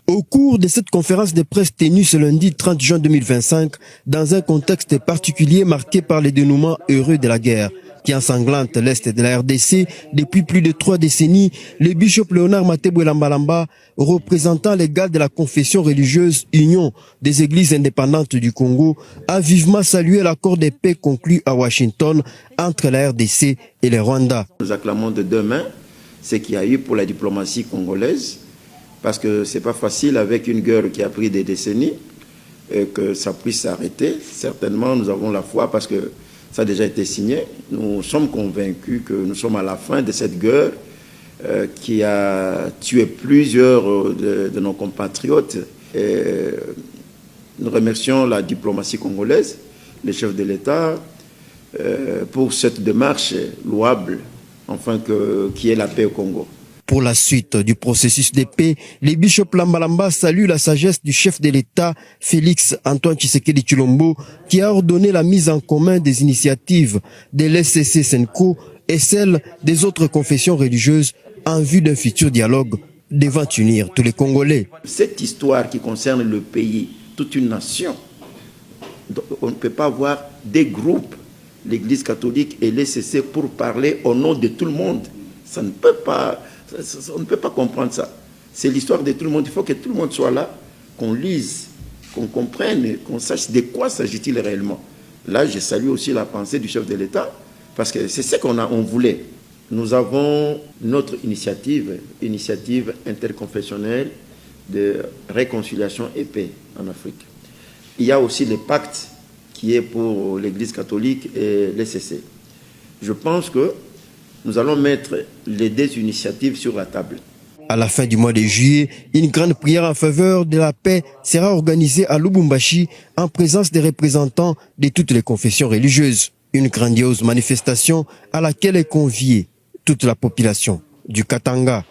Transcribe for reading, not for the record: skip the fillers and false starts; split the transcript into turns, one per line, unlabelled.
Au cours de cette conférence de presse tenue ce lundi 30 juin 2025, dans un contexte particulier marqué par le dénouement heureux de la guerre qui ensanglante l'Est de la RDC depuis plus de 3 décennies, le bishop Léonard Matebwe Lambalamba, représentant légal de la confession religieuse Union des Églises indépendantes du Congo, a vivement salué l'accord de paix conclu à Washington entre la RDC et le Rwanda.
Nous acclamons de deux mains ce qu'il y a eu pour la diplomatie congolaise, parce que ce n'est pas facile avec une guerre qui a pris des décennies et que ça puisse s'arrêter. Certainement, nous avons la foi parce que ça a déjà été signé. Nous sommes convaincus que nous sommes à la fin de cette guerre qui a tué plusieurs de nos compatriotes. Et nous remercions la diplomatie congolaise, les chefs de l'État, pour cette démarche louable, enfin qui est la paix au Congo.
Pour la suite du processus de paix, les bishops Lambalamba saluent la sagesse du chef de l'État, Félix Antoine Tshisekedi Tshilombo, qui a ordonné la mise en commun des initiatives de l'SCC-SENCO et celles des autres confessions religieuses en vue d'un futur dialogue devant unir tous les Congolais.
Cette histoire qui concerne le pays, toute une nation, on ne peut pas avoir des groupes, l'Église catholique et l'SCC, pour parler au nom de tout le monde. Ça ne peut pas... On ne peut pas comprendre ça. C'est l'histoire de tout le monde. Il faut que tout le monde soit là, qu'on lise, qu'on comprenne, qu'on sache de quoi s'agit-il réellement. Là, je salue aussi la pensée du chef de l'État, parce que c'est ce on voulait. Nous avons notre initiative interconfessionnelle de réconciliation et paix en Afrique. Il y a aussi le pacte qui est pour l'Église catholique et l'SCC. Je pense que nous allons mettre les deux initiatives sur la table.
À la fin du mois de juillet, une grande prière en faveur de la paix sera organisée à Lubumbashi en présence des représentants de toutes les confessions religieuses. Une grandiose manifestation à laquelle est conviée toute la population du Katanga.